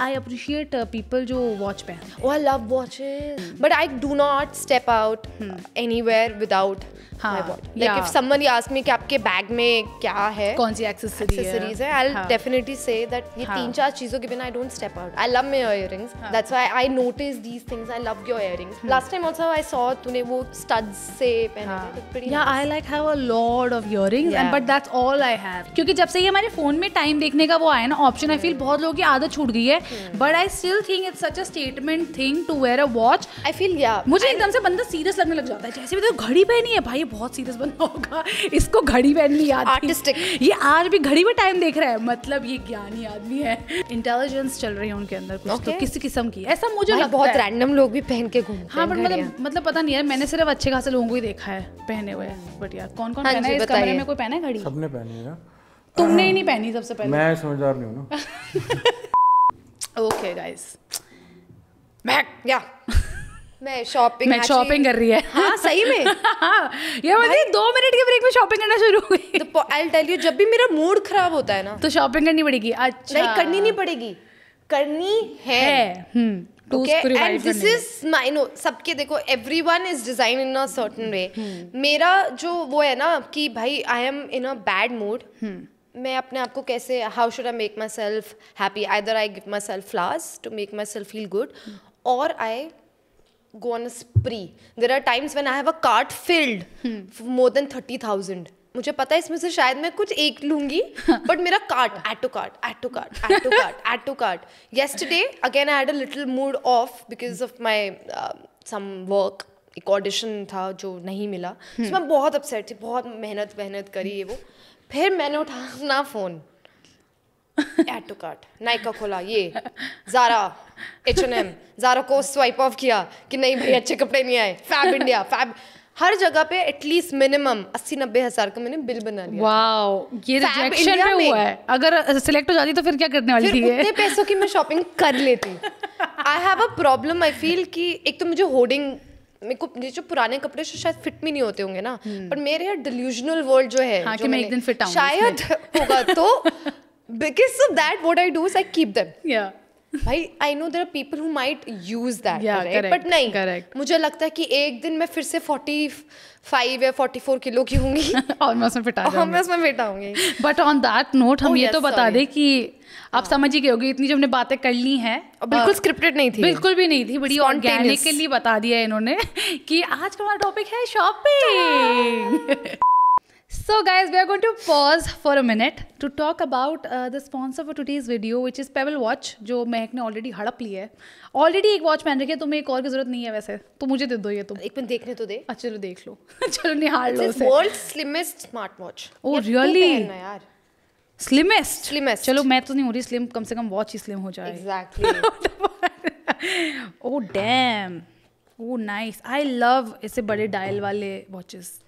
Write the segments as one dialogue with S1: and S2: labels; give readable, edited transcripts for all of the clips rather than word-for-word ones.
S1: I appreciate people जो watch पहनते हैं।
S2: Oh, I love watches, but I do not step out anywhere without my watch. Like if somebody asks me कि आपके bag में क्या है,
S1: कौन सी accessories
S2: है, I'll definitely say that ये 3-4 चीजों के बिना I don't step out. I love my earrings. That's why I notice these things. I love your earrings. Last time also I saw तूने वो studs से पहने थे, pretty
S1: Yeah, I like have a lot of earrings, and but that's all I have. क्योंकि जब से ये हमारे फोन में टाइम देखने का वो आया ना ऑप्शन, I feel बहुत लोगों की आदत छूट गई है, but I still think it's such a statement thing to wear a watch.
S2: I feel
S1: मुझे एकदम से बंदा सीरियस लगने लग जाता है, जैसे भी तो घड़ी पहनी है भाई, बहुत सीरियस बंदा होगा, इसको घड़ी पहननी याद थी,
S2: आर्टिस्टिक, ये
S1: आज भी घड़ी में टाइम देख रहा है, मतलब ये ज्ञानी आदमी है, इंटेलिजेंस चल रही है उनके अंदर कुछ तो किसी किस्म की, ऐसा मुझे लगता है।
S2: बहुत रैंडम लोग भी पहन के घूमते हैं।
S1: हाँ, मतलब पता नहीं यार, मैंने सिर्फ अच्छे खासे लोगों को ही देखा है पहने हुए, बट यार कौन कौन पहना है इस कमरे में? कोई पहना है घड़ी?
S3: सबने पहनी है ना,
S1: तुमने ही नहीं पहनी सबसे पहले।
S3: मैं समझदार नहीं हूँ ना।
S1: ओके गाइस,
S2: मैं शॉपिंग
S1: कर रही है।
S2: हाँ सही में
S1: ये मतलब 2 मिनट के ब्रेक में शॉपिंग करना शुरू हो गई।
S2: तो I'll tell you, जब भी मेरा मूड खराब होता है ना
S1: तो शॉपिंग करनी पड़ेगी। अच्छा,
S2: नहीं करनी नहीं पड़ेगी, करनी है। Okay, and this is my सबके देखो, everyone is designed in a certain way. मेरा जो वो है ना कि भाई I am in a bad mood, मैं अपने आप को कैसे, how should I make myself happy? Either I give myself flowers to make myself feel good, or I go on a spree. There are times when I have a cart filled for more than 30,000. मुझे पता है इसमें से शायद मैं कुछ एक लूंगी, बट मेरा cart add to cart. Yesterday again I had a little mood off because of my some work. एक ऑडिशन था जो नहीं मिला, तो मैं बहुत अपसेट थी, बहुत मेहनत करी ये वो, फिर मैंने उठा अपना phone, add to cart, Nykaa खोला, ये ज़ारा, H&M, ज़ारा को स्वाइप ऑफ किया कि नहीं भाई अच्छे कपड़े नहीं आए, फैब इंडिया, फैब, हर जगह पे एटलीस्ट मिनिमम 80-90 हज़ार का मैंने बिल बना लिया।
S1: वाओ, ये रिजेक्शन पे हुआ है। अगर सिलेक्ट हो जाती तो फिर क्या करने वाली थी?
S2: उतने पैसों की मैं शॉपिंग कर लेती। I have a problem, I feel कि एक तो मुझे होर्डिंग, मेरे को जो पुराने कपड़े शायद फिट भी नहीं होते होंगे ना, पर मेरे यार डिल्यूजनल वर्ल्ड जो है,
S1: हाँ, कि मैं एक दिन फिट आऊंगी
S2: शायद होगा, तो because of that what I do is I keep them. भाई I know there are people who might use that, right, but नहीं, मुझे लगता है कि एक दिन मैं फिर से 45 या 44 किलो की होंगी
S1: और मैं उसमें फिट
S2: आऊंगी।
S1: बट ऑन दैट नोट हम ये तो बता दें कि आप समझ ही गए होगे, इतनी जो हमने बातें कर ली हैं
S2: बिल्कुल स्क्रिप्टेड नहीं थी,
S1: बिल्कुल भी नहीं थी, बड़ी ऑर्गेनिकली बता दिया इन्होंने कि आज का हमारा टॉपिक है shopping. So guys, we are going to pause for a minute to talk about the sponsor for today's video, which is Pebble Watch, जो महक ने ऑलरेडी हड़प ली है। ऑलरेडी एक वॉच पहन रखी है, तुम्हें एक और की जरूरत नहीं है वैसे, तो मुझे दे दो ये, तुम
S2: एक मिनट देखने तो दे।
S1: चलो देख लो। चलो निहार लो उसे।
S2: World slimmest smart watch.
S1: Oh really?
S2: यार
S1: स्लिमेस्ट?
S2: चलो
S1: मैं तो नहीं हो रही स्लिम, कम से कम वॉच ही स्लिम हो जाए।
S2: Exactly.
S1: Oh damn, oh nice, I love ऐसे बड़े डायल वाले वॉचेस।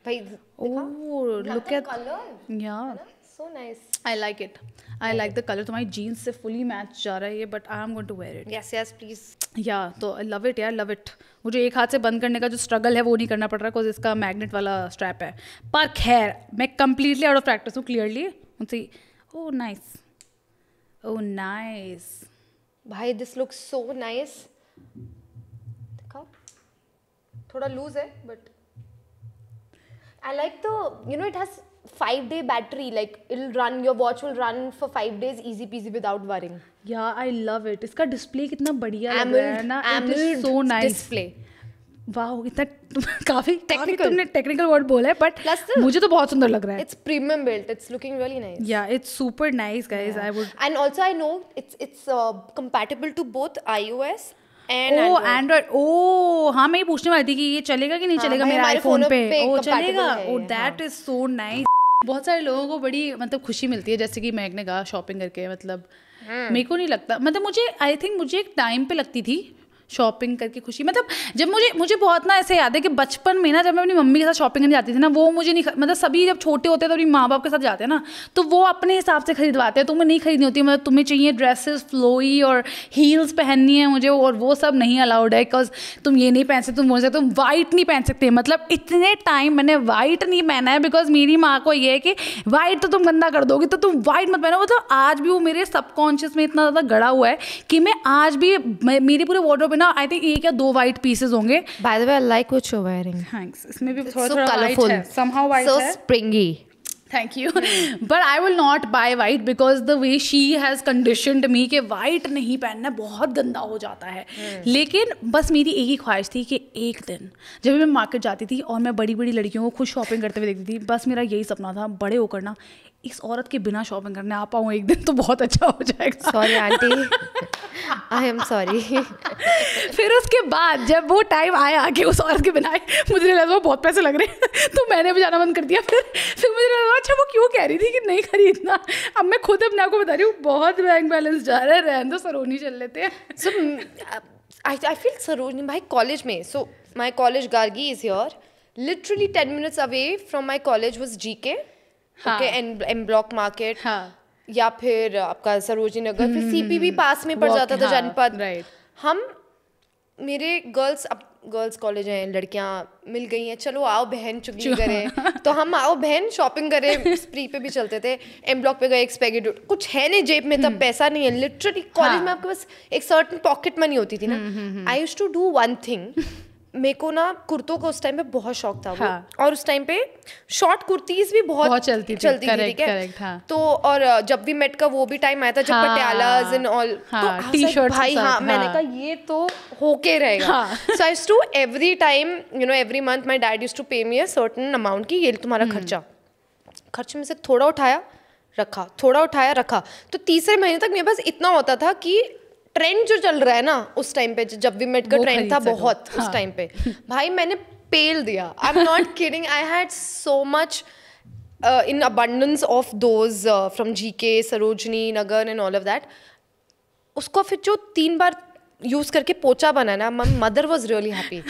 S2: भाई
S1: look at
S2: color,
S1: yeah,
S2: so nice.
S1: I like it. I like the color. तुम्हारी जीन्स से fully मैच जा रहा है ये, but I am going to wear it.
S2: Yes please.
S1: Yeah, तो I love it यार, love it. मुझे एक हाथ से बंद करने का जो स्ट्रगल है वो नहीं करना पड़ रहा, बिकॉज इसका मैग्नेट वाला स्ट्रैप है। पर खैर मैं completely out of practice हूँ clearly. Oh nice, oh nice.
S2: भाई this looks so nice. देखा थोड़ा लूज है, but I like the, it has 5-day battery, like your watch will run for 5 days easy peasy without worrying.
S1: Yeah, I love it. इसका display कितना बढ़िया लग रहा है ना, it is so nice
S2: display.
S1: Wow, इतना काफी तुमने टेक्निकल वर्ड बोला है, बट मुझे तो बहुत सुंदर लग रहा है।
S2: It's premium built. It's looking really nice.
S1: Yeah, it's super nice, guys. I would.
S2: And also I know it's compatible to both iOS and
S1: Android. हाँ मैं ये पूछने वाली थी कि ये चलेगा कि नहीं चलेगा मेरे आईफोन पे। चलेगा। That is so nice. बहुत सारे लोगों को बड़ी मतलब खुशी मिलती है, जैसे कि मैग ने कहा शॉपिंग करके, मतलब मेरे को नहीं लगता, मतलब मुझे आई थिंक मुझे एक टाइम पे लगती थी शॉपिंग करके खुशी, मतलब जब मुझे बहुत ना ऐसे याद है कि बचपन में ना जब मैं अपनी मम्मी के साथ शॉपिंग करने जाती थी ना, वो मुझे नहीं, मतलब सभी जब छोटे होते हैं तो अपनी माँ बाप के साथ जाते हैं ना, तो वो अपने हिसाब से खरीदवाते हैं, तुम्हें नहीं खरीदनी होती, मतलब तुम्हें चाहिए ड्रेसेस फ्लोई और हील्स पहननी है मुझे, और वो सब नहीं अलाउड है, बिकॉज तुम ये नहीं पहन सकते, तुम बोल सकते, तुम वाइट नहीं पहन सकते। मतलब इतने टाइम मैंने वाइट नहीं पहना है, बिकॉज मेरी माँ को ये है कि वाइट तो तुम गंदा कर दोगी, तो तुम वाइट मत पहनो। मतलब आज भी वो मेरे सबकॉन्शियस में इतना ज़्यादा गड़ा हुआ है कि मैं आज भी, मेरी पूरे वार्डरोब में ना आई थिंक एक या 2 वाइट पीसेस होंगे।
S2: By the way, I like what you are wearing.
S1: Thanks. इसमें भी थोड़ा वाइट है, समहाउ वाइट है,
S2: so springy.
S1: Thank you. But I will not buy white because the way she has conditioned me कि white नहीं पहनना, बहुत गंदा हो जाता है। लेकिन बस मेरी एक ही ख्वाहिश थी कि एक दिन जब मैं मार्केट जाती थी और मैं बड़ी बड़ी लड़कियों को खुद शॉपिंग करते हुए देखती थी, बस मेरा यही सपना था बड़े होकर ना इस औरत के बिना शॉपिंग करने आ पाऊँ एक दिन, तो बहुत अच्छा हो जाएगा।
S2: Sorry aunty, I am sorry.
S1: फिर उसके बाद जब वो टाइम आया कि उस औरत के बिना मुझे लगा वो बहुत पैसे लग रहे हैं, तो मैंने भी जाना बंद कर दिया। फिर मुझे लगा अच्छा वो क्यों कह रही थी कि नहीं खरीदना। अब मैं खुद अपने आप को बता रही हूँ बहुत बैंक बैलेंस जा रहा है, रहने दो, सरोनी चल लेते हैं।
S2: सो आई फील सरोनी भाई कॉलेज में, so my college Gargi is here, literally 10 minutes away from my college was GK, okay, M block market, या फिर आपका सरोजनी नगर, फिर CPB पास में पड़ जाता था, जनपद। हम मेरे गर्ल्स कॉलेज हैं, लड़कियां मिल गई हैं, चलो आओ बहन चुगली करें, तो हम आओ बहन शॉपिंग करें, स्प्री पे भी चलते थे, एम ब्लॉक पे गए, एक स्पेगेटी, कुछ है नहीं जेब में, तब पैसा नहीं है, लिटरली कॉलेज में आपके पास एक सर्टेन पॉकेट मनी होती थी ना। I used to do one thing, मेरे को ना कुर्तों का उस टाइम पे बहुत शौक था, वो और उस टाइम पे शॉर्ट कुर्तीज भी बहुत चलती थी, ठीक है। तो और जब भी मेट का वो भी टाइम आया था जब पटियालाज एंड ऑल, तो टी-शर्ट भाई, हाँ मैंने कहा ये तो होके रहेगा। So I used to every time, you know, every month my dad used to pay me a certain amount की ये तुम्हारा खर्च में से थोड़ा उठाया रखा, थोड़ा उठाया रखा, तो तीसरे महीने तक मेरे पास इतना होता था कि ट्रेंड जो चल रहा है ना उस टाइम पे, जब भी मेट का ट्रेंड था बहुत उस टाइम पे, भाई मैंने पेल दिया। I am not kidding, I had so much in abundance of those from GK, Sarojini Nagar and all of that. उसको फिर जो 3 बार यूज करके पोचा बना ना, my mother was really happy.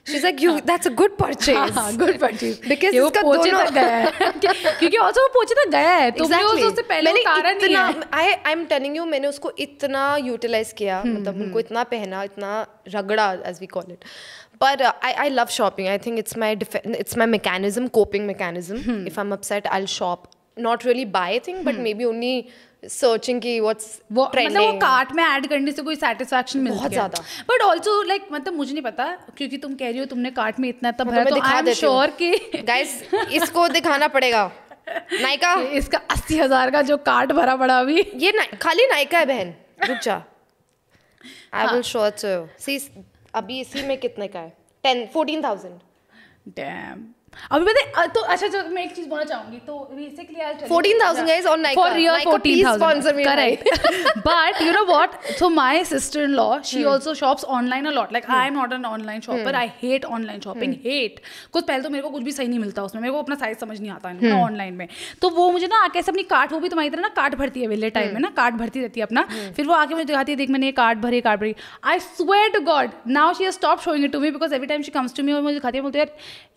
S2: She's like, that's a good purchase.
S1: Good purchase.
S2: Because
S1: वो पोछे तक गया है, क्योंकि also वो पोछे तक गया है, तुमने उससे पहले उतारा नहीं है।
S2: I'm telling you, मैंने उसको इतना यूटिलाइज किया, मतलब उनको इतना पहना, इतना रगड़ा, as we call it. But I love shopping. I think it's my mechanism, coping mechanism. If I'm upset, I'll shop. Not really buy a thing, but maybe only searching की व्हाट्स ट्रेंडिंग,
S1: मतलब वो cart में add करने से कोई satisfaction मिलती है बहुत ज़्यादा। बट ऑल्सो लाइक, मतलब मुझे नहीं पता, क्योंकि तुम कह रही हो तुमने कार्ट में इतना भरा, तो आई एम श्योर कि
S2: गाइस इसको दिखाना पड़ेगा। नायका,
S1: इसका 80,000 का जो कार्ट भरा पड़ा अभी,
S2: ये खाली नायका है बहन, रुक जा, I will show it to you. See अभी इसी में कितने का है, 14,000।
S1: डैम, अभी पता, तो अच्छा जो मैं एक चीज बोलना चाहूंगी, तो basically I
S2: 14,000 guys on Nykaa.
S1: For real,
S2: Nykaa, please sponsor me.
S1: Correct. But you know what? So my sister-in-law, she also shops online a lot. Like I am not an online shopper. I hate online shopping. Hate. कुछ पहले तो मेरे को कुछ भी सही नहीं मिलता उसमें, मेरे को अपना साइज समझ नहीं आता है ऑनलाइन में। तो वो मुझे ना आके अपनी कार्ट, वो भी तुम्हारी तरह ना कार्ट भरती है वेले टाइम में ना, कार्ट भरती रहती है अपना, फिर वो आके मुझे दिखाती है, देख मैंने ये कार्ट भरी। I swear to God now she has stopped showing it to me, because every time she comes to me और मुझे दिखाती है, बोलते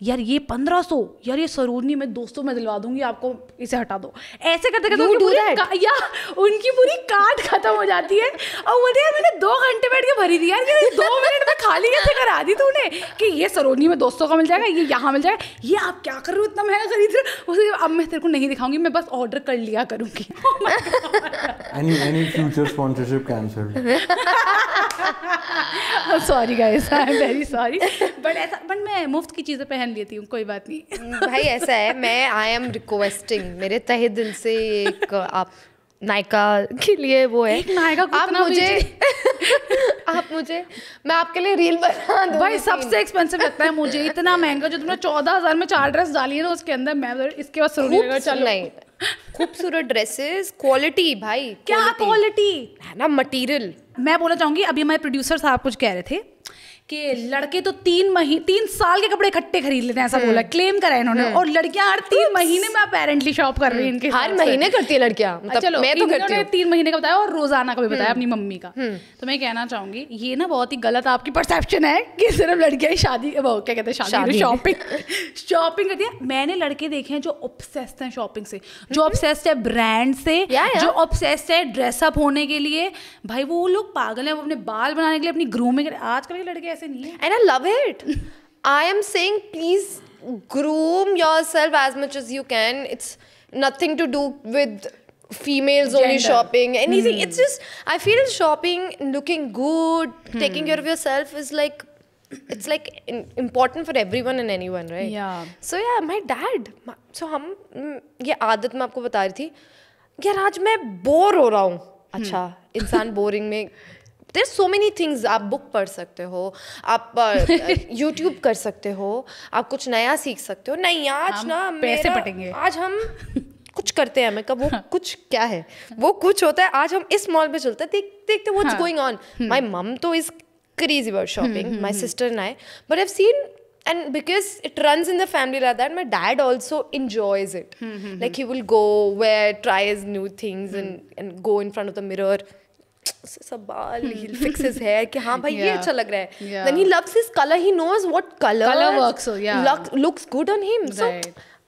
S1: यार ये 1500, यार ये सरोजनी में 200 में दिलवा दूंगी आपको, इसे हटा दो। ऐसे करते करते उनकी पूरी कार्ट खत्म हो जाती है, और बोलते यार मैंने 2 घंटे बैठ के भरी थी यार, ये 2 मिनट में खाली कैसे करा दी तूने, कि ये सरोजनी में 200 का मिल जाएगा, ये यहाँ मिल जाएगा, ये आप क्या कर रहे हो, इतना महंगा खरीद रहे हो। उसे अब मैं तेरे को नहीं दिखाऊंगी, मैं बस ऑर्डर कर लिया करूंगी।
S3: Any future sponsorship cancelled.
S1: Sorry guys, I am very sorry, but मैं मुफ्त की चीज़ें पहन लेती हूँ, कोई बात नहीं।
S2: भाई ऐसा है, मैं आई एम रिक्वेस्टिंग मेरे तहे दिल से, एक आप नायका के लिए वो है,
S1: नायका
S2: आप मुझे मैं आपके लिए रील बना दूँ।
S1: भाई सबसे एक्सपेंसिव लगता है मुझे, इतना महंगा जो तुमने 14,000 में 4 ड्रेस डाली है ना उसके अंदर, मैं इसके बाद सरोजनी चलो नहीं, खूबसूरत ड्रेसेस, क्वालिटी भाई, क्या क्वालिटी
S2: है ना, मटेरियल।
S1: मैं बोलना चाहूँगी, अभी हमारे प्रोड्यूसर साहब कुछ कह रहे थे कि लड़के तो 3 साल के कपड़े इकट्ठे खरीद लेते हैं, ऐसा बोला, क्लेम करा इन्होंने, और लड़कियां हर 3 महीने में अपेरेंटली शॉप कर रही हैं इनके।
S2: हर महीने करती है लड़कियां, मतलब
S1: चलो
S2: मैं तो करती हूँ।
S1: 3 महीने का बताया और रोजाना का भी बताया अपनी मम्मी का। तो मैं कहना चाहूंगी ये ना बहुत ही गलत आपकी परसेप्शन है कि सिर्फ लड़कियां ही शादी, वो क्या कहते हैं, शादी शॉपिंग करती है। मैंने लड़के देखे हैं जो ऑब्सेस्ड हैं शॉपिंग से, जो ऑब्सेस्ड है ब्रांड से, जो ऑब्सेस्ड है ड्रेसअप होने के लिए। भाई वो लोग पागल हैं, वो अपने बाल बनाने के लिए, अपनी ग्रूमिंग। आजकल के लड़के ऐसे नहीं है,
S2: and I love it. I am saying please groom yourself as much as you can. It's nothing to do with females only shopping, anything. It's just, I feel shopping, looking good, taking care of yourself is like, it's like important for everyone and anyone, right?
S1: Yeah.
S2: So yeah, my dad, so हम ये आदत मैं आपको बता रही थी यार, आज मैं बोर हो रहा हूँ। अच्छा, इंसान बोरिंग में There's so many things. आप बुक पढ़ सकते हो, आप YouTube कर सकते हो, आप कुछ नया सीख सकते हो। नहीं आज ना
S1: पैसे पटेंगे,
S2: आज हम कुछ करते हैं। मैं कब वो कुछ क्या है, वो कुछ होता है। आज हम इस मॉल पे चलते हैं, देखते what's going on. My mum तो is crazy about shopping, my sister and I, but I've seen, and because it runs in the family like that, my dad also enjoys it. Like he will go where, tries new things and go in front of the mirror, सब बाल, he'll fix his hair कि हाँ भाई ये अच्छा लग रहा है। Then he loves his color, he knows what color
S1: works,
S2: looks good on him. So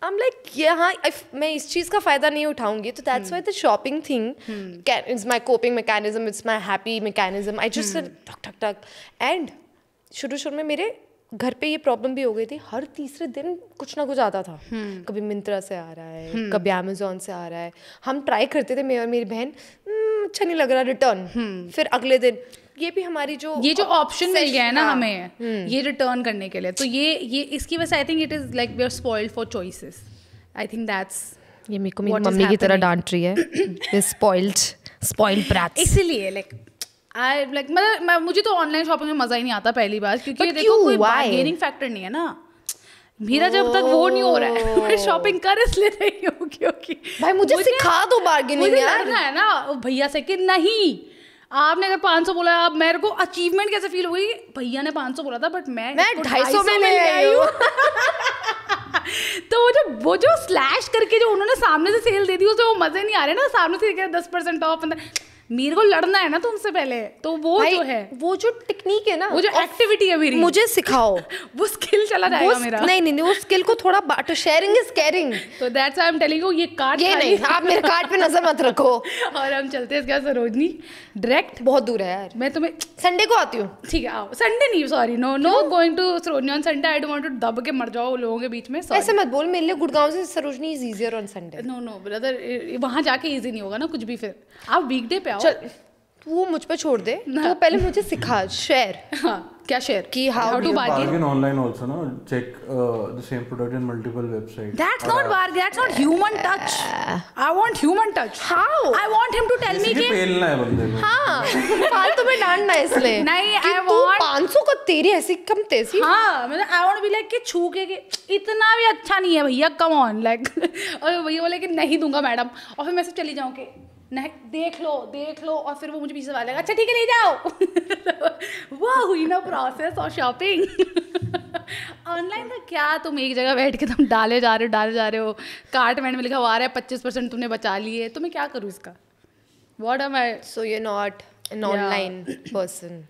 S2: I'm like हाँ, मैं इस चीज़ का फ़ायदा नहीं उठाऊंगी, तो that's why the shopping thing is my coping mechanism, it's my happy mechanism. I just टक and शुरू में मेरे घर पे ये प्रॉब्लम भी हो गई थी। हर तीसरे दिन कुछ ना कुछ आता था, कभी मिंत्रा से आ रहा है, कभी अमेजोन से आ रहा है। हम ट्राई करते थे, मैं और मेरी बहन, अच्छा नहीं लग रहा, रिटर्न। फिर अगले दिन ये भी हमारी ये जो ऑप्शन
S1: मिल गया है ना हमें ये रिटर्न करने के लिए, तो ये इसकी वजह से I think it is like we are spoiled for choices. I think that's,
S2: ये मेरे को मेरी मम्मी की तरह डांट रही है, स्पॉइल्ड ब्रैट्स।
S1: इसीलिए मतलब मुझे तो ऑनलाइन शॉपिंग में मजा ही नहीं आता पहली बार, क्योंकि देखो कोई बार्गेनिंग फैक्टर नहीं है ना मेरा। जब तक वो नहीं हो रहा है मैं शॉपिंग कर इसलिए रही हूँ क्योंकि
S2: भाई मुझे सिखा दो बार्गेनिंग यार।
S1: लड़ना है ना भैया से कि नहीं, आपने अगर 500 बोला, अब मेरे को अचीवमेंट कैसे फील हुई, भैया ने 500 बोला था बट मैं
S2: 250 में ले आई हूँ।
S1: तो वो जो स्लैश करके जो उन्होंने सामने से सेल दे दी, उसमें वो मजे नहीं आ रहे ना। सामने से 10% ऑफ, मेरे को लड़ना है ना तुमसे पहले, तो वो जो है,
S2: वो जो टेक्निक है ना,
S1: वो जो एक्टिविटी है मेरी,
S2: मुझे सिखाओ।
S1: वो स्किल चला जाएगा मेरा।
S2: नहीं वो स्किल को थोड़ा बांटो, शेयरिंग इज केयरिंग।
S1: तो that's I am telling you, ये कार्ड
S2: ये नहीं, आप मेरे कार्ड पे नजर मत रखो।
S1: और हम चलते हैं इसके सरोजनी डायरेक्ट।
S2: बहुत दूर है यार,
S1: मैं तुम्हें
S2: संडे को आती हूँ।
S1: ठीक है आओ। संडे नहीं, sorry, no going to Sarojini on Sunday. I don't want to दब के मर जाओ लोगों के बीच में।
S2: ऐसे मत बोल, मेरे लिए गुड़गांव से Sarojini is easier on Sunday.
S1: No brother, वहाँ जाके इजी नहीं होगा ना कुछ भी। फिर आप वीकडे पे आओ।
S2: चल वो मुझ पे छोड़ दे, तो पहले मुझे सिखा शेयर।
S1: हाँ, क्या शेयर
S2: कि how to
S3: bargain online also, no? Check the same product in multiple websites.
S1: That's not bargain, that's not human touch. I want human touch.
S2: How?
S1: I want him to tell me कि
S3: पेलना है बंदे को।
S2: हाँ, फालतू में डांटना है इसलिए।
S1: नहीं,
S2: I want 500 का तेरी ऐसी कम तेजी।
S1: हाँ, मतलब I want to be like कि छू के इतना भी अच्छा नहीं है भैया, come on, like और भैया बोले कि नहीं दूंगा मैडम, और फिर मैं से चली जाऊँ कि नहीं देख लो, और फिर वो मुझे पीछे वाले अच्छा ठीक है ले जाओ। वाह हुई ना प्रोसेस और शॉपिंग। ऑनलाइन का क्या, तुम एक जगह बैठ के तुम डाले जा रहे हो, कार्ट में लिखा हुआ आ रहा है 25% तुमने बचा लिए, तो मैं क्या करूँ इसका? What am I?
S2: So you not an online person.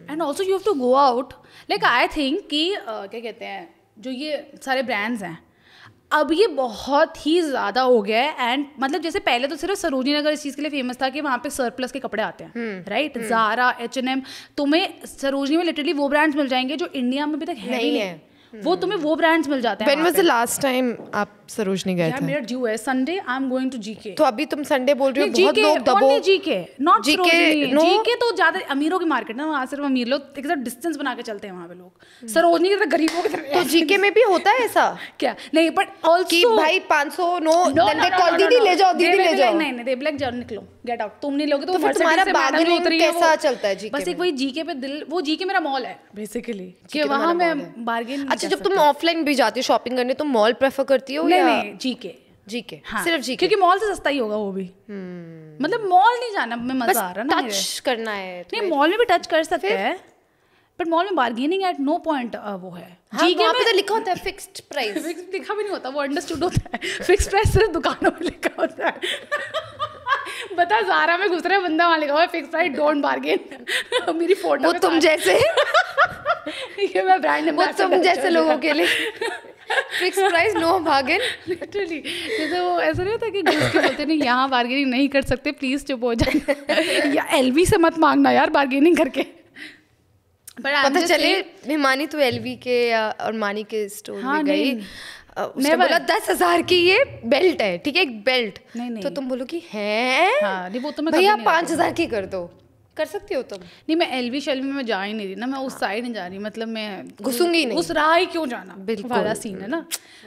S1: And also you have to go out, like I think कि क्या कहते हैं, जो ये सारे ब्रांड्स हैं अब ये बहुत ही ज़्यादा हो गया है। एंड मतलब जैसे पहले तो सिर्फ सरोजनी नगर इस चीज़ के लिए फेमस था कि वहाँ पे सरप्लस के कपड़े आते हैं, राइट? ज़ारा, H&M, तुम्हें सरोजनी में लिटरली वो ब्रांड्स मिल जाएंगे जो इंडिया में अभी तक है नहीं है। वो तुम्हें वो ब्रांड्स मिल जाते हैं।
S2: When was the last time आप सरोजनी गए थे?
S1: मेरा ड्यू है Sunday, I am going to GK.
S2: तो अभी तुम संडे बोल रही हो, बहुत लोग दबो।
S1: जीके नॉट सरोजनी, जीके तो ज्यादा अमीरों की मार्केट है, वहाँ सिर्फ अमीर लोग एक साथ डिस्टेंस बना के चलते हैं वहाँ पे लोग। सरोजनी की तरह गरीबों की तरह।
S2: तो जीके में भी होता है ऐसा
S1: क्या? नहीं, बट ऑल्सो
S2: भाई 500 कॉल दीदी ले जाओ, दीदी ले जाओ।
S1: नहीं दे ब्लैक जाओ, निकलो, गेट आउट। तुम नहीं लोगे तो
S2: फिर तुम्हारा बार्गेनिंग कैसा चलता है जीके?
S1: बस एक वही जीके पे दिल, वो जीके मेरा मॉल है बेसिकली, कि वहाँ मैं बार्गेन।
S2: अच्छा, जब तुम ऑफलाइन भी जाती हो शॉपिंग करने तो मॉल प्रेफर करती हो या?
S1: नहीं, जीके,
S2: हाँ, सिर्फ जीके,
S1: क्योंकि मॉल से सस्ता ही होगा वो भी। मतलब मॉल नहीं जाना में मजा आ रहा ना,
S2: टच करना है।
S1: नहीं, मॉल में भी टच कर सकते हैं, बट मॉल में बार्गेनिंग एट नो पॉइंट वो है।
S2: जीके में तो लिखा होता है फिक्स्ड प्राइस।
S1: फिक्स लिखा भी नहीं होता, वो अंडरस्टूड होता है। फिक्स प्राइस सिर्फ दुकानों में लिखा होता है। बता ज़ारा में घुस रहे बंदा, वहाँ लिखा हुआ है फिक्स प्राइस डोंट बार्गेन। मेरी फोटो
S2: वो तुम जैसे
S1: ये मैं ब्रांड
S2: वो तुम जैसे लोगों के लिए fix price no bargain.
S1: Literally जैसे वो ऐसा नहीं होता कि घुस के बोलते नहीं यहाँ बार्गेनिंग नहीं कर सकते, प्लीज चुप हो जाए। या एलवी से मत मांगना यार बार्गेनिंग करके।
S2: पता चले हिमानी तो एलवी के और मानी के स्टोर में गई, उसने बोला 10,000 की ये बेल्ट है, ठीक है, एक बेल्ट।
S1: नहीं
S2: तो तुम बोलो कि है
S1: वो तो मैं
S2: भैया 5,000 की कर दो, कर सकती हो तुम?
S1: नहीं, मैं एलवी शेल्वी में जा ही नहीं रही ना, मैं उस साइड नहीं जा रही, मतलब मैं
S2: घुसूंगी नहीं,
S1: उस राह ही क्यों जाना,
S2: बिल्कुल
S1: वाला सीन है ना।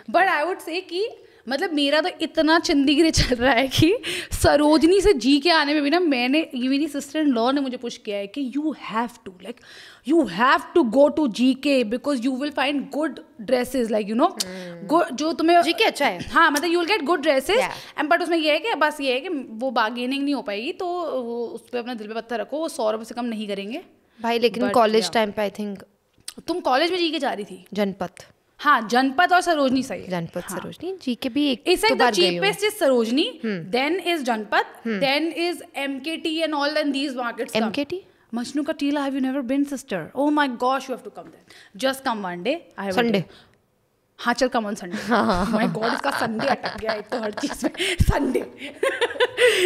S1: बट आई वुड से कि मतलब मेरा तो इतना चंडीगढ़ चल रहा है कि सरोजनी से जी के आने में भी ना मेरी सिस्टर इन लॉ ने मुझे पुश किया है कि you have to go to G K because you will find good dresses, like you know जो तुम्हें
S2: जी के अच्छा है,
S1: हाँ मतलब you will get good dresses and but उसमें ये है कि बस ये है कि वो बार्गेनिंग नहीं हो पाएगी, तो उस पर अपना दिल पे पत्थर रखो, वो 100 रुपये से कम नहीं करेंगे
S2: भाई। लेकिन कॉलेज टाइम पे आई थिंक
S1: तुम कॉलेज में जी के जा रही थी,
S2: जनपद,
S1: हाँ जनपद और सरोजनी सही,
S2: जनपद सरोजनी जी के भी एक
S1: तो बार गई हूं। Cheapest is Sarojini, then is Janpath, then is MKT and all and these markets.
S2: MKT
S1: Majnu ka Tila, have you never been sister? Oh my gosh, you have to come there, just come one day.
S2: Sunday,
S1: हाँ चल come on Sunday. My god इसका Sunday अटक गया एक तो हर चीज में, संडे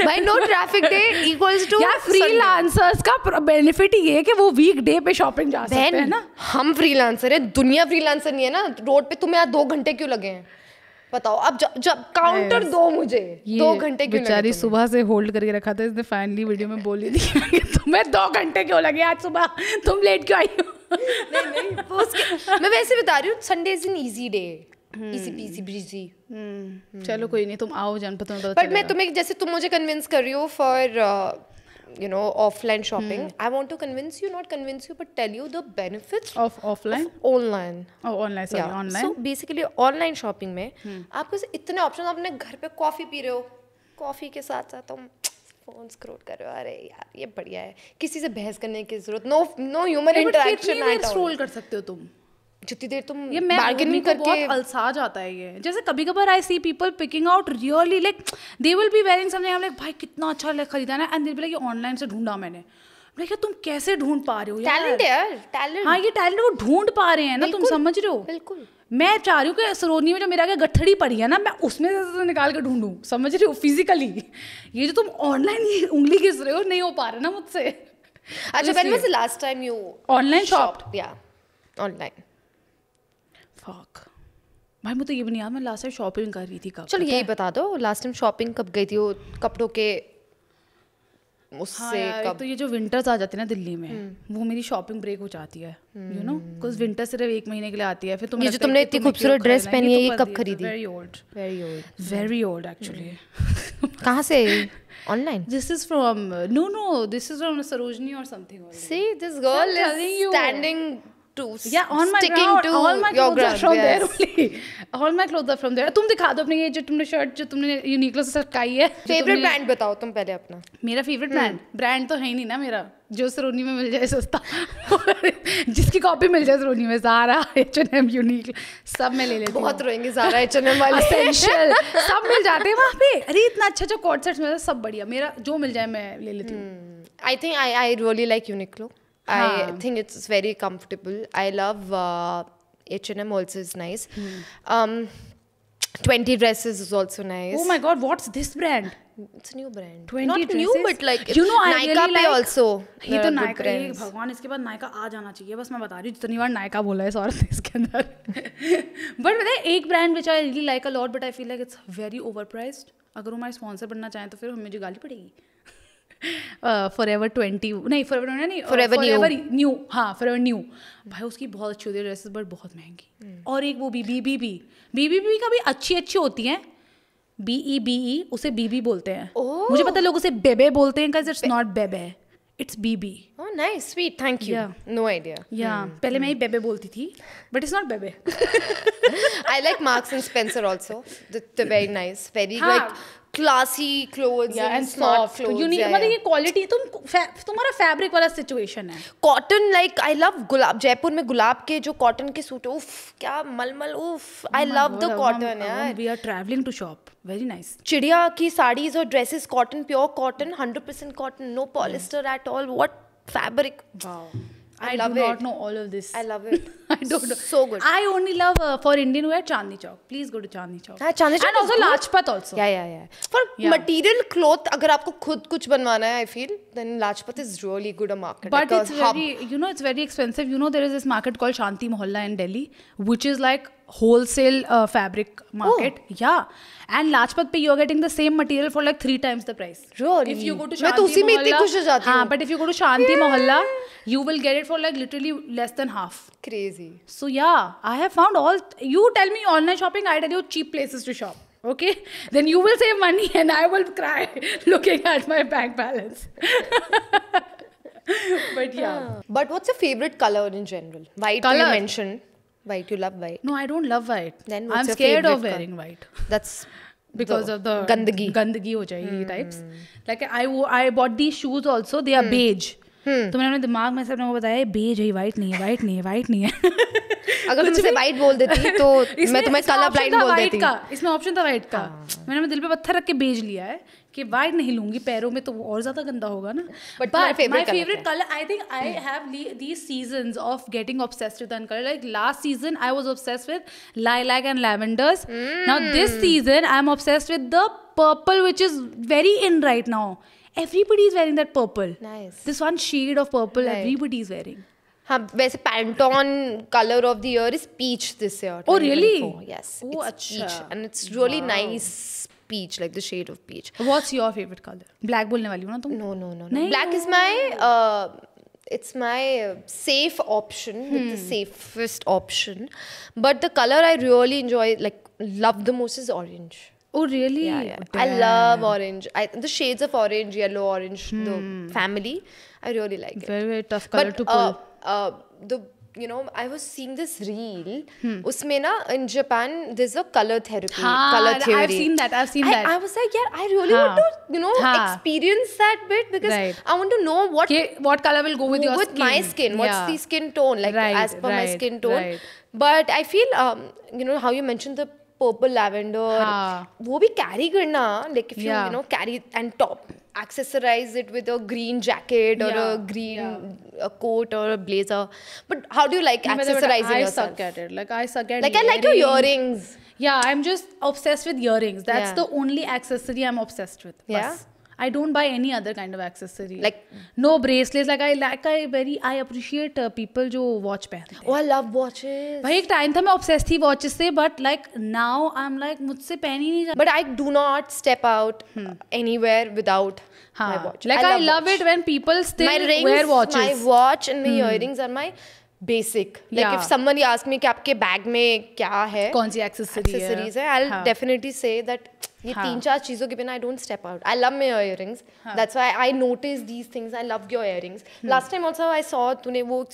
S2: भाई no traffic day equals to
S1: यार फ्रीलांसर्स का बेनिफिट ये है कि वो वीक डे पे शॉपिंग जा सकते हैं ना।
S2: हम फ्रीलांसर है, दुनिया फ्रीलांसर नहीं है ना। रोड पे तुम्हें आज 2 घंटे क्यों लगे हैं बताओ? अब जब काउंटर दो मुझे 2 घंटे क्यों लगे?
S1: बेचारी सुबह से होल्ड करके रखा था, इसने फाइनली वीडियो में बोल ही दिया कि तुम्हें 2 घंटे क्यों लगे आज सुबह, तुम लेट क्यों आई हो?
S2: नहीं मैं वैसे बता रही हूँ, Sunday is an easy day, easy PC breezy.
S1: चलो कोई नहीं, तुम आओ जनपद में।
S2: बट मैं तुम्हें, जैसे तुम मुझे कन्विंस कर रही हो for you know offline shopping, I want to convince you, not convince you but tell you the benefits
S1: of offline,
S2: of online.
S1: Oh online, sorry,
S2: yeah.
S1: online.
S2: So basically online shopping में आपको इतने option, आप अपने घर पे coffee P रहे हो, coffee के साथ साथ तुम फोन स्क्रॉल कर रहे हो, अरे यार ये बढ़िया है, किसी से बहस करने की जरूरत, no human interaction at all.
S1: Scroll कर सकते हो तुम
S2: जितनी देर तुम
S1: ये बार्गेनिंग करके, बहुत अलसा जाता है ये। जैसे कभी कभार I see people picking out really, like they will be wearing something, I am like भाई कितना अच्छा खरीदा है, and they will be like ये ऑनलाइन से ढूंढा मैंने। लाइक तुम कैसे ढूंढ पा रहे हो यार?
S2: टैलेंट है यार, टैलेंट।
S1: हाँ ये टैलेंट वो ढूंढ पा रहे हैं ना, तुम समझ रहे हो?
S2: बिल्कुल।
S1: मैं चाह रही हूँ कि सरोजनी में जो मेरा आगे गठड़ी पड़ी है ना, मैं उसमें से निकाल के ढूंढूं, समझ रही हो? फिजिकली ये जो तुम ऑनलाइन ये उंगली घिस रहे हो, नहीं हो पा रहा ना मुझसे।
S2: अच्छा, when was the last time you
S1: online shop?
S2: या ऑनलाइन।
S1: फक भाई मुझे तो ये भी नहीं याद मैं लास्ट टाइम शॉपिंग कर रही थी कब।
S2: चलो यही बता दो, लास्ट टाइम शॉपिंग कब गई थी? वो कपड़ों के उससे
S1: हाँ
S2: कब?
S1: तो ये जो विंटर्स आ जाती है ना दिल्ली में, वो मेरी शॉपिंग ब्रेक हो जाती है, यू नो, बिकॉज विंटर सिर्फ 1 महीने के लिए आती है। फिर
S2: ये जो तुमने इतनी खूबसूरत ड्रेस पहनी है, ये कब खरीदी?
S1: Very old actually.
S2: कहाँ से? Online?
S1: This is from no this is from Sarojini or something.
S2: See, this girl is standing to
S1: on my
S2: sticking
S1: ground.
S2: to
S1: all my
S2: your
S1: clothes are
S2: ground
S1: from there only. All my clothes are from there. तुम दिखा दो अपने ये जो तुमने shirt जो तुमने Uniqlo से सटकाई है।
S2: फेवरेट ब्रांड बताओ तुम पहले अपना।
S1: मेरा फेवरेट ब्रांड तो है ही नहीं ना मेरा, जो सरोजनी में मिल जाए सस्ता जिसकी कॉपी मिल जाए सरोजनी में, ज़ारा, H&M, यूनिक, सब मैं ले लेती हूँ।
S2: बहुत रोएंगे ज़ारा, H&M वाले
S1: एसेंशियल सब मिल जाते हैं वहाँ पे। अरे इतना अच्छा अच्छा कॉर्ड सेट्स मिलता है, सब बढ़िया, मेरा जो मिल जाए मैं ले लेती हूँ।
S2: I think I really like Uniqlo. I think it's very comfortable. I love H&M also is nice. 20 dresses is also nice.
S1: Oh my god, what's this brand?
S2: It's a new brand.
S1: 20
S2: Not
S1: dresses?
S2: new but like
S1: you know, I
S2: Nykaa
S1: really
S2: पे
S1: like,
S2: also.
S1: ये तो Nykaa, ये भगवान इसके बाद Nykaa आ जाना चाहिए, बस मैं बता रही हूँ जितनी बार Nykaa बोला है इस औरत ने इसके अंदर। But पता है एक brand which I really like a lot but I feel like it's very overpriced. अगर वो हमारे स्पॉन्सर बनना चाहें तो फिर हमें जो गाली पड़ेगी। Forever 20 नहीं Forever New हाँ Forever New भाई उसकी बहुत अच्छी होती है ड्रेसेस बट बहुत महंगी। और एक वो BBB का भी अच्छी होती हैं, BEBE उसे BB बोलते हैं। मुझे पता है लोग उसे बेबे बोलते हैं because it's not बेबे, it's BB.
S2: Oh nice, sweet, thank you. No idea.
S1: पहले मैं ही बेबे बोलती थी but it's not बेबे.
S2: I like Marks and Spencer also. They're very nice, very like classy clothes and smart clothes.
S1: You need, मतलब ये quality, तुम्हारा fabric वाला situation है.
S2: Cotton, like I love गुलाब. जयपुर में गुलाब के जो cotton के सूट, उफ क्या मलमल, उफ. I love the cotton यार.
S1: We are traveling to shop. Very nice.
S2: चिड़िया की साड़ीज और dresses cotton, pure cotton, 100% cotton, no polyester at all. What fabric.
S1: Wow.
S2: I
S1: do not know all of this.
S2: I love it.
S1: I don't know.
S2: So good.
S1: I only love for Indian wear Chandni Chowk. Please go to Chandni Chowk.
S2: Chandni Chowk
S1: and also Lajpat also.
S2: Yeah. For material cloth, अगर आपको खुद कुछ बनवाना है, I feel then Lajpat is really good a market.
S1: But like it's very, you know, it's very expensive. You know, there is this market called Shanti Mohalla in Delhi, which is like wholesale fabric market. Oh. Yeah. And Lajpat पे you are getting the same material for like 3 times the price.
S2: Really?
S1: If you go to
S2: मैं तो उसी में इतनी खुश हो जाती हूँ.
S1: हाँ, but if you go to Shanti Mohalla, you will get it for like literally less than half.
S2: Crazy.
S1: So yeah, I have found all. You tell me online shopping, I tell you cheap places to shop. Okay? Then you will save money and I will cry looking at my bank balance. But yeah.
S2: But what's your favorite color in general? White. Color. You mentioned white. You love white.
S1: No, I don't love white.
S2: Then what's
S1: I'm
S2: your
S1: scared of
S2: favorite
S1: wearing white.
S2: That's
S1: because of the gandagi ho jayegi types. Like I bought these shoes also. They are beige. तो मैंने अपने दिमाग में सबने को बताया beige है, white नहीं है, वाइट नहीं है, वाइट नहीं है.
S2: अगर तुम मुझसे वाइट बोल देती तो मैं तुम्हें कलर ब्लाइंड बोल देती.
S1: इसमें ऑप्शन था वाइट का. मैंने अपने दिल पे पत्थर रख के बेज लिया है कि वाइट नहीं लूंगी, पैरों में तो वो और ज्यादा गंदा होगा ना. But my favorite color, I think I have these seasons of getting obsessed with one color. Like last season I was obsessed with lilac and lavenders. Now this season I'm obsessed with the purple, which is very in right now. Everybody is wearing that purple.
S2: Nice.
S1: This one shade of purple, everybody is wearing.
S2: हाँ, वैसे Pantone color of the year is peach this year.
S1: Oh really?
S2: Yes.
S1: Oh,
S2: it's peach, and it's really nice peach, like the shade of peach.
S1: What's your favorite color? Black बोलने वाली हो ना तुम?
S2: No. Black is my it's my safe option, with the safest option. But the color I really enjoy, like love the most, is orange.
S1: Oh really?
S2: Yeah. I love orange. The shades of orange, yellow, orange, the family, I really like it.
S1: Very tough color to pull.
S2: I was seeing this reel. Usme na, in Japan, there's a color therapy,
S1: color theory.
S2: I've
S1: seen that.
S2: I was like, yeah, I really want to, experience that bit, because I want to know what
S1: color will go with your skin.
S2: With my skin. What's the skin tone, like as per my skin tone. Right. But I feel, how you mentioned the purple lavender, वो भी carry करना, like if you carry and top accessorize it with a green jacket or a green a coat or a blazer. But how do you like accessorizing yourself?
S1: I suck at it. Like I suck at
S2: like I like your earrings.
S1: Yeah, I'm just obsessed with earrings. That's the only accessory I'm obsessed with.
S2: Yeah.
S1: Bas. I don't buy any other kind of accessory.
S2: Like
S1: no bracelets. I appreciate people जो watch पहनते हैं.
S2: Oh, I love watches.
S1: भाई एक time था मैं obsessed थी watches से, but like now I'm like मुझसे पहन ही नहीं जाती.
S2: But I do not step out anywhere without my watch.
S1: Like I love it when people still wear watches.
S2: My watch and my earrings are my basic. Like if somebody asks me कि आपके bag में क्या है,
S1: कौन सी accessories
S2: है, I'll definitely say that ये 3-4 चीजों के बिना I don't step out. I love my earrings. That's why I notice these things. I love your earrings. Last time also I saw तूने वो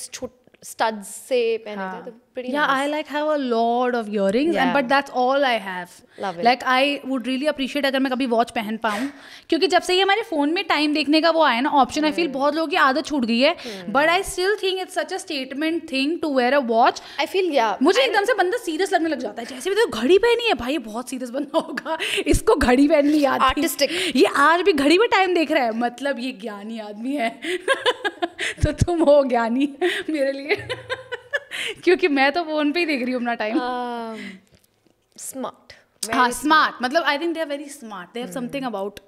S2: studs से पहने थे, pretty nice.
S1: I like have a lot of earrings, but that's all I have.
S2: Love it.
S1: Like I would really appreciate अगर मैं कभी watch पहन पाऊँ, क्योंकि जब से ये हमारे phone में time देखने का वो आया ना option, I feel बहुत लोगों की आदत छूट गई है. But I still think it's such a statement thing to wear a watch.
S2: I feel
S1: मुझे एकदम से बंदा serious लगने लग जाता है. जैसे भी तो घड़ी पहनी है, भाई बहुत serious बंदा होगा, इसको घड़ी पहननी याद थी.
S2: Artistic.
S1: ये आज भी घड़ी में time देख रहा है, मतलब ये ज्ञानी आदमी है. तो तुम हो ज्ञानी मेरे लिए. क्योंकि मैं तो फोन पे ही देख रही हूँ अपना टाइम.
S2: स्मार्ट.
S1: स्मार्ट मतलब I think they are very smart. They have something about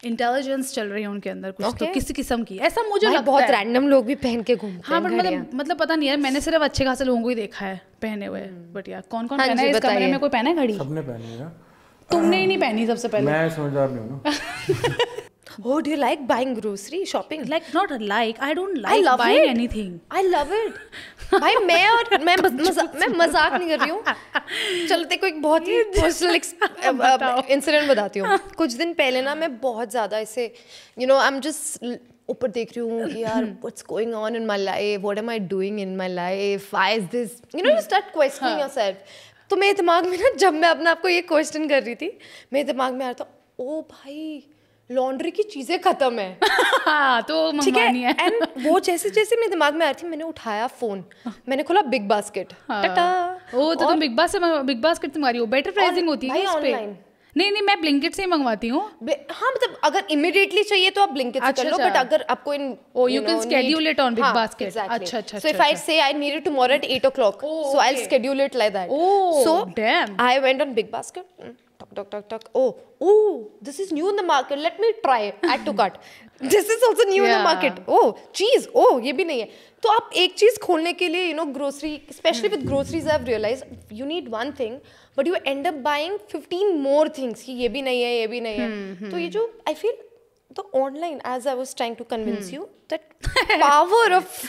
S1: intelligence चल रही है उनके अंदर कुछ तो किसी किस्म की, ऐसा मुझे लगता है.
S2: बहुत रैंडम लोग भी पहन के घूमते हैं.
S1: मतलब पता नहीं है, मैंने सिर्फ अच्छे खासे लोगों को ही देखा है पहने हुए. बट यार कौन पहना है इस कमरे में? कोई पहना है घड़ी?
S3: सबने पहनी है.
S1: तुमने ही नहीं पहनी सबसे पहले.
S3: मैं समझदार नहीं हूँ ना.
S2: Oh, do you like buying grocery shopping?
S1: Like not like, I don't like buying anything.
S2: I love it. भाई मैं मजाक नहीं कर रही हूँ. चलो तेरे को एक बहुत ही पर्सनल इंसिडेंट बताती हूँ. कुछ दिन पहले ना मैं बहुत ज़्यादा ऐसे I'm just ऊपर देख रही हूँ कि यार what's going on in my life, what am I doing in my life, why is this, you start questioning yourself. तो मेरे दिमाग में ना, जब मैं अपने आप को ये क्वेश्चन कर रही थी, मेरे दिमाग में आ रहा था ओ भाई लॉन्ड्री की चीजें खत्म है।
S1: हाँ, तो मंगवानी है।
S2: एंड वो जैसे जैसे मेरे दिमाग में आ रही थी, मैंने उठाया फोन, मैंने खोला बिग बास्केट।
S1: ओ तो तुम बिग बास्केट से मंगा रही हो, बेटर प्राइसिंग होती है उस पे। नहीं मैं ब्लिंकिट से ही मंगवाती हूँ।
S2: हाँ मतलब अगर इमीडिएटली चाहिए तो आप ब्लिंकिट से कर लो, बट अगर आपको
S1: you can schedule it on Big Basket.
S2: Exactly.
S1: अच्छा.
S2: So if I say I need it tomorrow at 8 o'clock, so I'll schedule it like that.
S1: Oh,
S2: so
S1: damn.
S2: I went on Big Basket. Talk. Oh, this is new in the market. Let me try. Add to cart. This is also new in the market. Oh, cheese. Oh, ये भी नहीं है. तो आप एक चीज खोलने के लिए grocery, especially with groceries, I've realized you need one thing, but you end up buying 15 more things. कि ये भी नहीं है. तो ये जो I feel the online, as I was trying to convince you, that power of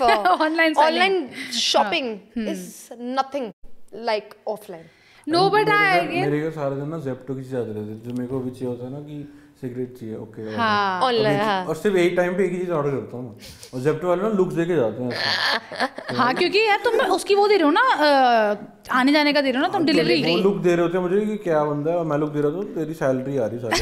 S2: online shopping is nothing like offline.
S1: No, but
S3: मेरे को सारे दिन ना ज़ेप्टो की चीज़ आती रहती है, जो मेरे को भी चाहिए होता है ना कि सिगरेट चाहिए, ओके
S1: हाँ
S2: ऑनलाइन,
S3: और सिर्फ एक टाइम पे एक ही चीज़ ऑर्डर करता हूँ, और ज़ेप्टो वाले ना लुक्स देके जाते हैं।
S1: हाँ, क्योंकि यार तुम उसकी वो दे रहे हो ना, आने जाने का दे रहे हो ना तुम, डिलीवरी।
S3: वो लुक दे रहे होते हैं मुझे कि क्या बंदा है, और मैं लुक दे रहा हूँ तेरी सैलरी आ रही सारी।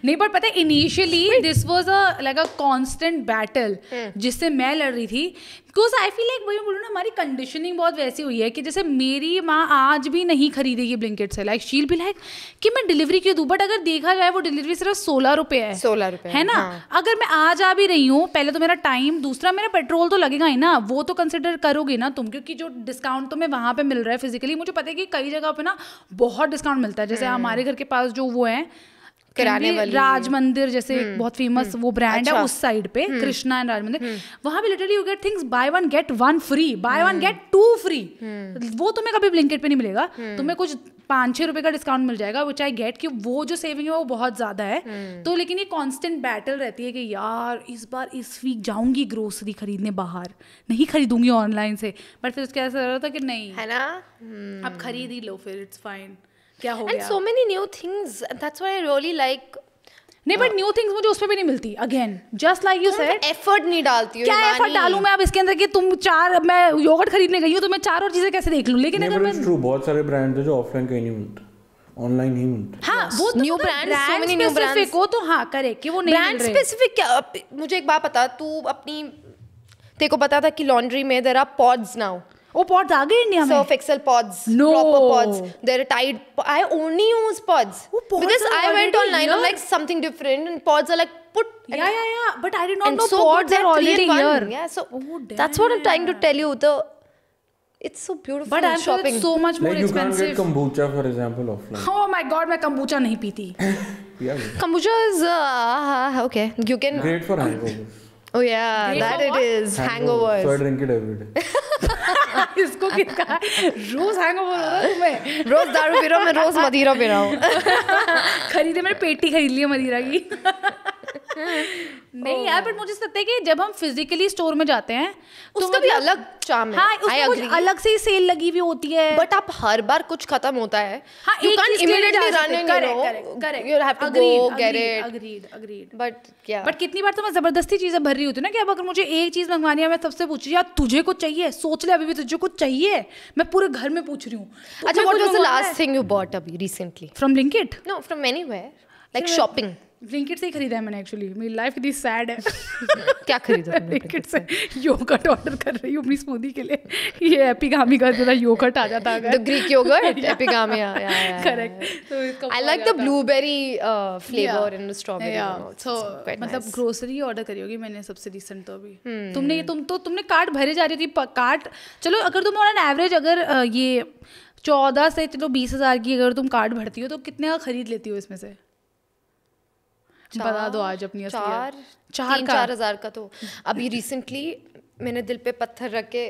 S1: नहीं, पर पता है initially this was like a constant battle जिससे मैं लड़ रही थी, बिकॉज आई फील लाइक वही बोलूँ ना, हमारी कंडीशनिंग बहुत वैसी हुई है कि जैसे मेरी माँ आज भी नहीं खरीदेगी ब्लिंकिट से, लाइक शील भी लाइक कि मैं डिलीवरी क्यों दूँ, बट अगर देखा जाए वो डिलीवरी सिर्फ 16 रुपये है,
S2: 16 रुपये
S1: है ना। हाँ। अगर मैं आ जा भी रही हूँ, पहले तो मेरा टाइम, दूसरा मेरा पेट्रोल तो लगेगा ही ना, वो तो कंसिडर करोगे ना तुम, क्योंकि जो डिस्काउंट तुम्हें वहाँ पे मिल रहा है फिजिकली, मुझे पता है कि कई जगह पे ना बहुत डिस्काउंट मिलता है, जैसे हमारे घर के पास जो वो है
S2: किराने वाली
S1: राज मंदिर जैसे बहुत फेमस वो ब्रांड है उस साइड पे, कृष्णा एंड राज मंदिर, वहां पे literally you get things buy one get one free, buy one get two free. वो तुम्हें कभी ब्लिंकिट पे नहीं मिलेगा, तुम्हें कुछ 5-6 रुपए का डिस्काउंट मिल जाएगा, विच आई गेट कि वो जो सेविंग है वो बहुत ज्यादा है। तो लेकिन ये कांस्टेंट बैटल रहती है कि यार इस बार इस वीक जाऊंगी ग्रोसरी खरीदने बाहर, नहीं खरीदूंगी ऑनलाइन से, बट फिर उसके ऐसा रहा था कि नहीं
S2: है ना,
S1: अब खरीद ही लो फिर, इट्स फाइन, क्या हो गया।
S2: And so many new things, that's what I really like.
S1: नहीं, बट न्यू थिंग्स मुझे उस पे भी नहीं मिलती, again just like you said,
S2: effort नहीं डालती हो।
S1: क्या एफर्ट डालूं मैं अब इसके अंदर कि तुम 4, मैं योगर्ट खरीदने गई हूं तो मैं 4 और चीजें कैसे देख लूं, लेकिन अगर मैं
S3: ट्रू बहुत सारे ब्रांड है जो ऑफलाइन कहीं नहीं मिलते, ऑनलाइन ही मिलते।
S1: हाँ, वो
S2: new brand, so many new brands
S1: को तो हाँ करेक्ट कि वो नहीं
S2: ब्रांड स्पेसिफिक। क्या मुझे एक बात बता, तू अपनी, तेरे को पता था कि लॉन्ड्री में देयर आर पॉड्स नाउ,
S1: वो पॉड्स आ गए इंडिया में,
S2: Surf Excel pods,
S1: no,
S2: proper pods, they're Tide, I only use pods because I went online, I'm like something different, and pods are like put,
S1: yeah, but I did not know
S2: so
S1: pods are already here.
S2: Yeah, so that's what I'm trying to tell you, it's so beautiful,
S1: but I'm
S2: shopping,
S1: it's so much more
S3: like
S1: expensive.
S3: You can't get kombucha for example offline.
S1: Oh my god, मैं kombucha नहीं पीती।
S2: kombucha is okay, you can,
S3: great for hangovers.
S2: Oh yeah, great that it is hangovers.
S3: So I drink it every day.
S1: इसको किसका रोज hangover हो रहा है तुम्हें?
S2: रोज दारू पी रहा हूँ मैं, रोज मदिरा पी रहा हूँ।
S1: खरीदे, मैंने पेटी खरीद ली है मदिरा की। नहीं यार, बट मुझे लगता है कि जब हम फिजिकली स्टोर में जाते हैं तो
S2: उसका भी अलग चार्म है।
S1: हाँ, उसमें कुछ अलग से ही सेल लगी हुई होती है,
S2: बट आप हर बार कुछ खत्म होता है,
S1: हाँ,
S2: you can't immediately run and
S1: correct,
S2: you have to go get it,
S1: agreed,
S2: but
S1: कितनी बार तो मैं जबरदस्ती चीजें भर रही होती हूँ ना कि अब अगर मुझे एक चीज मंगवानी है, मैं सबसे पूछी यार तुझे कुछ चाहिए, सोच ले अभी भी तुझे कुछ चाहिए, मैं पूरे घर में पूछ रही हूँ।
S2: अच्छा, what was the last thing you bought अभी recently?
S1: From Blinkit?
S2: No, from anywhere, like shopping.
S1: Blinkit से ही खरीदा है मैंने एक्चुअली, मेरी लाइफ इतनी सैड है।
S2: क्या खरीदा?
S1: ब्लिंकिट से योगर्ट ऑर्डर कर रही हूँ अपनी स्मूदी के लिए, ये एपिगामी का जो योगर्ट आ जाता है,
S2: the Greek yogurt, एपिगामी,
S1: करेक्ट। तो इसका
S2: I like the blueberry flavor and the strawberry,
S1: so मतलब ग्रोसरी ऑर्डर करी होगी मैंने सबसे रिसेंट तो अभी। तुमने कार्ट भरे जा रही थी, कार्ट, चलो अगर तुम ऑन एवरेज अगर ये 14 से चलो 20,000 की अगर तुम कार्ट भरती हो तो कितने का खरीद लेती हो इसमें से? बता दो आज अपनी
S2: 4,000 का। तो अभी रिसेंटली मैंने दिल पे पत्थर रख के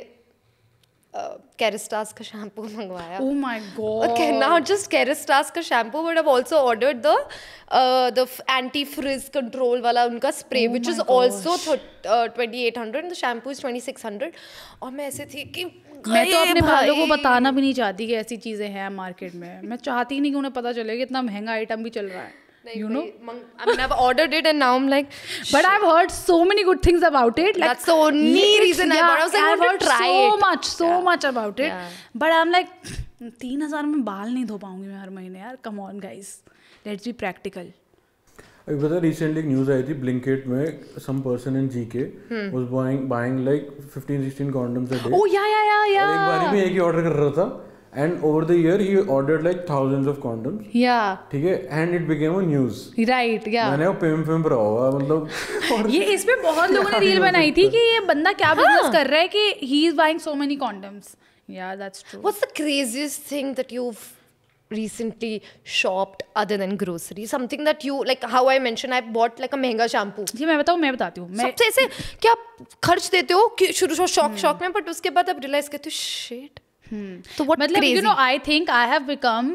S2: Kérastase का शैम्पू मंगवाया।
S1: Oh my god!
S2: Okay, not just Kérastase का shampoo, but I've also ordered the anti-frizz control वाला उनका spray, which is also 2,800 and the shampoo is 2,600। और मैं ऐसे थी कि
S1: मैं तो अपने भाइयों को बताना भी नहीं चाहती कि ऐसी चीजें हैं मार्केट में, मैं चाहती ही नहीं कि उन्हें पता चले कि इतना महंगा आइटम भी चल रहा है। You know,
S2: I mean, I've ordered it and now I'm like,
S1: but I've heard so many good things about it. Like,
S2: that's the only reason I bought. I was like, I want to try it.
S1: So much about it. But I'm like, 3,000 में बाल नहीं धो पाऊंगी मैं हर महीने यार, come on guys. Let's be practical.
S3: अभी पता है रिसेंटली एक न्यूज़ आई थी ब्लिंकिट में some person in GK was buying like 15-16 condoms a day.
S1: Oh yeah.
S3: और एक बारी में एक ही ऑर्डर कर रहा था and over the year he ordered like thousands of condoms.
S1: Yeah.
S3: ठीक है and it became a news.
S1: Right, yeah.
S3: मैंने वो पिम्प रहा होगा मतलब.
S1: ये इसमें बहुत लोगों ने रील बनाई थी कि ये बंदा क्या बिजनेस कर रहा है कि he is buying so many condoms. Yeah, that's true.
S2: What's the craziest thing that you've recently shopped other than grocery? Something that you like, how I mentioned, I bought like a महंगा shampoo.
S1: जी मैं बताती हूँ.
S2: सबसे ऐसे क्या खर्च देते हो कि शुरू शौक में, बट उसके बाद अब रियलाइज करते हो शिट. तो what
S1: मतलब
S2: crazy?
S1: you know I think I have become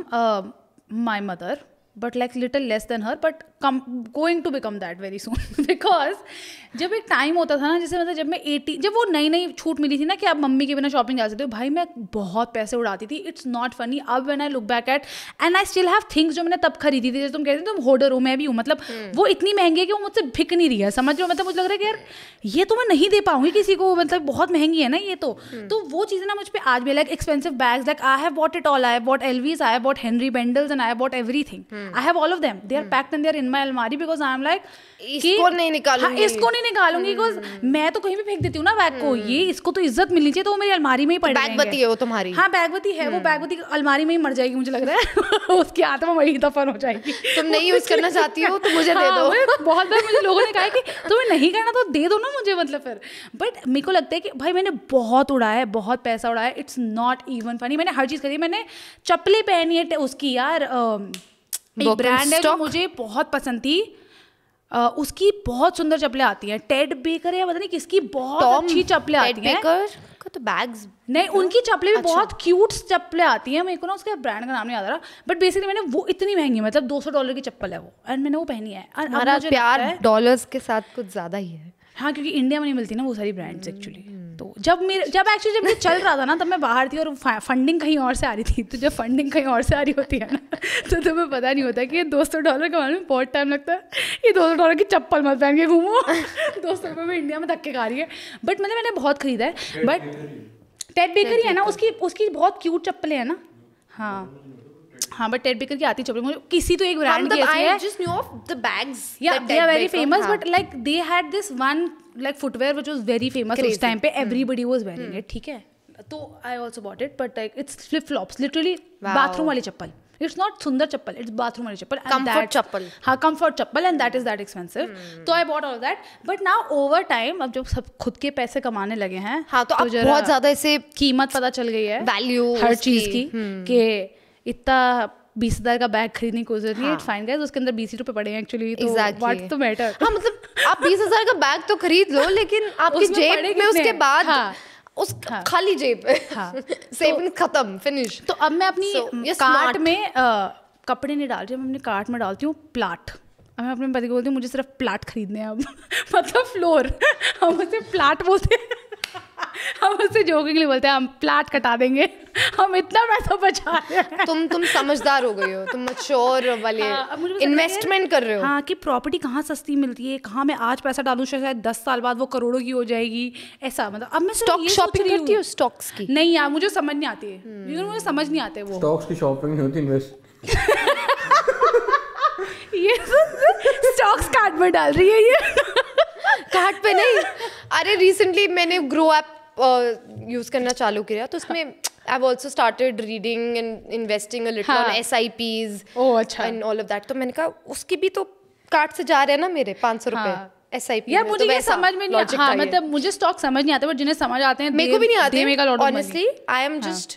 S1: my mother but like little less than her but going to become that very soon because जब एक टाइम होता था ना जैसे मतलब जब मैं 18 जब वो नई नई छूट मिली थी ना कि आप मम्मी के बिना शॉपिंग जा सकते हो भाई मैं बहुत पैसे उड़ाती थी. It's not funny. अब when I look back at and I still have things जो मैंने तब खरीदी थी. जैसे तुम कहते हो तुम होर्डर हो मैं भी हूँ मतलब वो इतनी महंगी है कि वो मुझसे बिक नहीं रही है. समझ रहे हो मतलब मुझे लग रहा है कि यार ये तो मैं नहीं दे पाऊंगी किसी को मतलब बहुत महंगी है ना ये तो वो चीज़ें ना मुझ पर आज भी like expensive bags like I have bought it all. I have bought LVs, I have bought Henri Bendels and I have bought everything. I have all of them. They are packed and they are in my अलमारी because I am like
S2: इसको नहीं निकालूंगी.
S1: हाँ, इसको नहीं निकालूंगी because मैं तो कहीं भी फेंक देती हूँ ना बैग को. ये इसको तो इज्जत मिलनी चाहिए तो वो मेरी अलमारी में ही पड़ जाएंगे.
S2: बैगवती है वो तुम्हारी.
S1: हाँ बैगवती है वो. बैगवती अलमारी में ही मर जाएगी मुझे लग रहा है. उसकी आत्मा वही दफन हो जाएगी.
S2: तुम नहीं यूज करना चाहती हो तो मुझे दे दो.
S1: बहुत बार मुझे लोगों ने कहा कि तुम्हें नहीं करना तो दे दो ना मुझे मतलब फिर. बट मेरे को लगता है कि भाई मैंने बहुत उड़ाया है, बहुत पैसा उड़ाया है. It's not even funny. मैंने हर चीज़ करी. मैंने चप्पलें पहनी है उसकी यार एक ब्रांड है जो मुझे बहुत पसंद थी. उसकी बहुत सुंदर चप्पलें आती हैं. टेड बेकर या पता नहीं किसकी बहुत अच्छी चप्पलें आती हैं.
S2: बेकर का तो बैग्स
S1: नहीं उनकी चप्पलें भी बहुत क्यूट चप्पलें आती हैं. मेरे को ना उसके ब्रांड का नाम नहीं याद आ रहा बट बेसिकली मैंने वो इतनी महंगी मतलब $200 की चप्पल है वो एंड मैंने वो पहनी है.
S2: हमारा प्यार डॉलर्स के साथ कुछ ज़्यादा ही है.
S1: हाँ क्योंकि इंडिया में नहीं मिलती ना वो सारी ब्रांड्स एक्चुअली. तो जब मैं चल रहा था ना तब मैं बाहर थी और फंडिंग कहीं और से आ रही थी. तो जब फंडिंग कहीं और से आ रही होती है ना तो तुम्हें पता नहीं होता कि ये $200 कमाने में बहुत टाइम लगता है. ये $200 की चप्पल मत पहन के घूमो. $200 में इंडिया में धक्के खा रही है. बट मतलब मैंने बहुत खरीदा है. बट टेड बेकर ही है ना उसकी बहुत क्यूट चप्पलें हैं ना. हाँ बट टेड बेकर की आती चप्पल मुझे किसी तो एक ब्रांड की ऐसी है.
S2: just knew of the bags.
S1: Yeah, they are very famous but like they had this one like footwear which was very famous उस टाइम पे. everybody was wearing it. ठीक है तो I also bought it but like it's flip flops literally. Bathroom वाली चप्पल. It's not सुंदर चप्पल, it's bathroom वाली चप्पल.
S2: Comfort चप्पल.
S1: हाँ comfort chappal and that is that expensive. तो I bought all of that. But now over time अब जब सब खुद के पैसे कमाने लगे हैं
S2: हाँ तो अब बहुत ज़्यादा ऐसे
S1: कीमत पता चल गई है
S2: वैल्यू
S1: हर चीज़ की कि इतना 20,000 का बैग खरीदने की जरूरत नहीं. इट्स फाइन गाइस उसके अंदर 20 रुपए पड़े हैं एक्चुअली. तो व्हाट्स द मैटर.
S2: हाँ मतलब आप 20,000 का बैग तो खरीद लो लेकिन आपकी जेब में उसके बाद उस खाली जेब सेविंग खत्म फिनिश.
S1: तो अब मैं अपनी कार्ट में कपड़े नहीं डाल रही. मैं अपने कार्ट में डालती हूँ प्लाट. अब मैं अपने पति को बोलती हूँ मुझे सिर्फ प्लाट खरीदने हैं अब. मतलब फ्लोर हम उसे प्लाट बोलते हैं. हम उससे जोकिंगली बोलते हैं हम प्लाट कटा देंगे. हम इतना पैसा बचा रहे हैं.
S2: तुम समझदार हो गई हो. तुम मैच्योर वाले इन्वेस्टमेंट कर रहे हो.
S1: हाँ कि प्रॉपर्टी कहाँ सस्ती मिलती है. कहाँ मैं आज पैसा डालूं शायद 10 साल बाद वो करोड़ों की हो जाएगी. ऐसा मतलब अब मैं
S2: स्टॉक शॉपिंग करती हूँ. स्टॉक्स की
S1: नहीं यार मुझे समझ नहीं आती है. मुझे समझ नहीं आते वो
S3: स्टॉक्स की शॉपिंग नहीं होती इन्वेस्ट.
S1: ये स्टॉक्स कार्ट में डाल रही है ये.
S2: कार्ट पे नहीं. अरे रिसेंटली मैंने ग्रो ऐप यूज करना चालू किया तो उसमें I've also started reading and investing a little on SIPs.
S1: ओह अच्छा.
S2: And all of that. तो मैंने कहा उसकी भी तो कार्ड से जा रहे हैं ना मेरे 500 रुपए SIP.
S1: यार मुझे ये समझ में नहीं आता. हाँ मतलब मुझे स्टॉक समझ नहीं आता बट जिन्हें समझ आते हैं
S2: मेरे को भी नहीं आते. Honestly I am just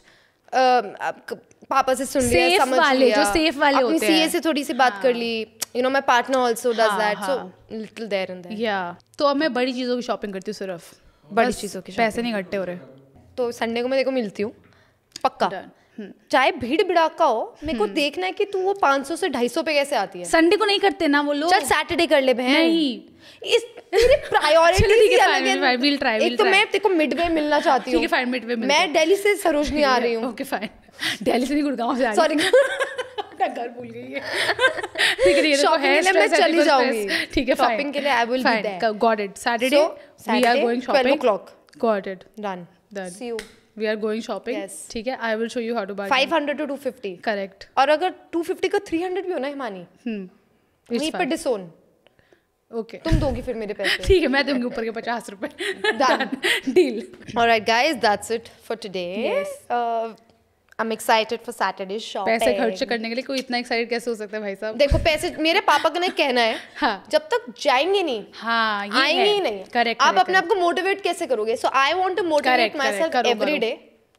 S2: पापा से सुन लिया समझ लिया.
S1: जो सेफ वाले होते हैं.
S2: अपनी CA से थोड़ी सी बात कर ली. You know my partner also does that. So little there and there.
S1: Yeah. तो अब मैं बड़ी चीज़ों की शॉपिंग करती हूँ सिर्फ.
S2: बड़ी चीज़ों की
S1: पैसे नहीं इकट्ठे हो रहे.
S2: तो संडे को मैं देखो मिलती हूँ पक्का. चाहे भीड़ भिड़ाका हो मेरे को देखना है कि तू वो 500 से 250 पे कैसे आती है.
S1: संडे को नहीं करते ना वो लोग.
S2: चल सैटरडे कर ले बहन.
S1: नहीं
S2: इस तेरी प्रायोरिटी अलग है.
S1: Will try.
S2: एक तो मैं तेरे को मिडवे मिलना चाहती हूँ.
S1: ठीक है फाइन मिडवे.
S2: मैं दिल्ली से सरोजनी आ रही हूँ.
S1: Okay fine. दिल्ली से नहीं गुड़गांव से आ रही.
S2: सॉरी
S1: घर भूल गई है. ठीक है
S2: शॉपिंग के लिए मैं चली जाऊंगी.
S1: ठीक है
S2: शॉपिंग के लिए I will be there.
S1: Got it. Saturday we are going shopping.
S2: 12 o'clock.
S1: Got it.
S2: Done. See you.
S1: We are going shopping, ठीक है, I will show you how to buy
S2: 500 to 250,
S1: correct,
S2: और अगर 250 का 300 भी हो ना हिमानी, वहीं पर डिसोन,
S1: ओके,
S2: तुम दोगी फिर मेरे पैसे,
S1: ठीक है, मैं दूंगी ऊपर के 50 रुपए, deal.
S2: Alright guys, that's it for today. I'm excited for Saturday's shopping.
S1: पैसे खर्च करने के लिए कोई इतना एक्साइटेड कैसे हो सकता है भाई साहब?
S2: देखो पैसे, मेरे पापा का कहना है,
S1: हाँ,
S2: जब तक जाएंगे नहीं,
S1: हाँ, ये
S2: आएंगे ही नहीं,
S1: करेक्ट,
S2: आप अपने आप को मोटिवेट कैसे करोगे? So I want to motivate myself every day,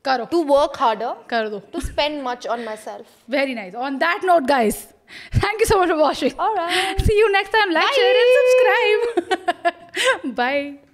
S1: करो,
S2: टू वर्क हार्डर,
S1: कर दो,
S2: to spend much on myself.
S1: Very nice, on that note guys, thank you so much for watching.
S2: All right,
S1: see you next time, like, share and subscribe. Bye.